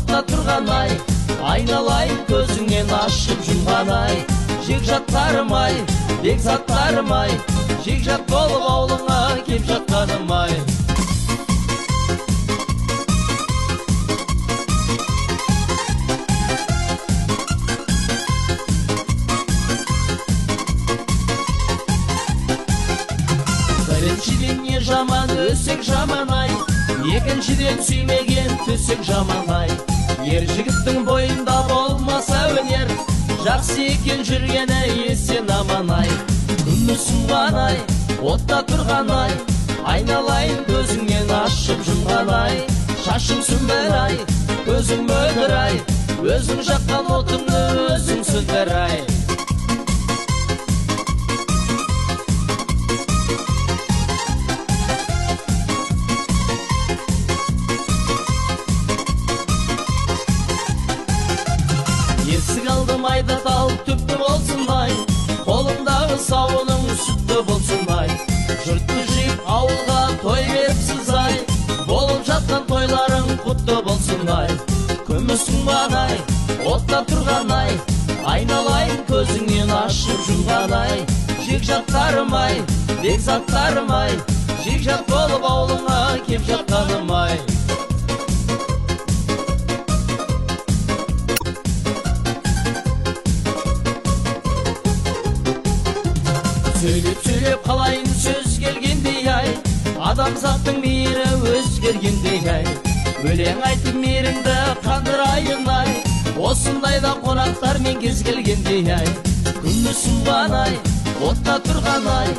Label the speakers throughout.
Speaker 1: отта тұрған ай, айналайын көзіңнен ашып жұмған ай. Жекжаттарым ай, бекзаттарым ай, жекжат болып аулыңа кеп жатқаным ай. Біріншіден не жаман өсек жаман ай, екіншіден сүймеген төсек жаман ай. Ер жігіттің бойында болмаса өнер, жақсы екен жүргені есен аман ай. Күні сынған ай, отта тұрған ай, айналайын көзіңнен ашып жұмған ай. Шашың сүмбір ай, көзің мөлдір ай, өзің жаққан отыңды өзің сөндір ай. Есік алдым айда тал түпті болсын ай, қолымдағы сауының сүтті болсын ай. Жұртты жиып ауылға той беріпсіз ай, болып жатқан тойларың құтты болсын ай. Күмісің бар ай, отта тұрған ай, айналайын көзіңнен ашып жұмған ай. Жекжаттарым ай, бекзаттарым ай, жекжат болып аулыңа кеп жатқаным ай. Сөйлеп қалайын сөз келгендей ай, адамзаттың мейірі өзгергендей ай. Өлең айтып мейіріңді қандырайын ай, осындайда қонақтармен кез келгендей ай. Күні сынған ай, отта тұрған ай,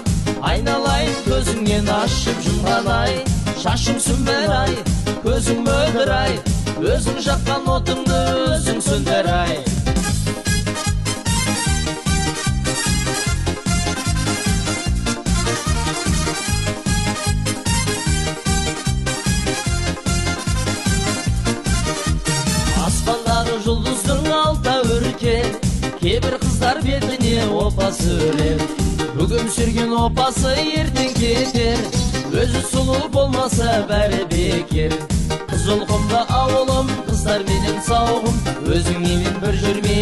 Speaker 1: айналайын көзіңнен ашып жұмған ай. Шашың сүмбір ай, көзің мөлдір ай, өзің жаққан отыңды өзің сөндір ай. Аспандағы жұлдыздың алта өркен, кейбір қыздар бетіне опасы өрер. Бүгін сүрген опасы ертең кетер, өзі сұлу болмаса бәрі бекер. Қызылқұмда ауылым, қыздар менен сауғым, өзіңмен бір жүрмей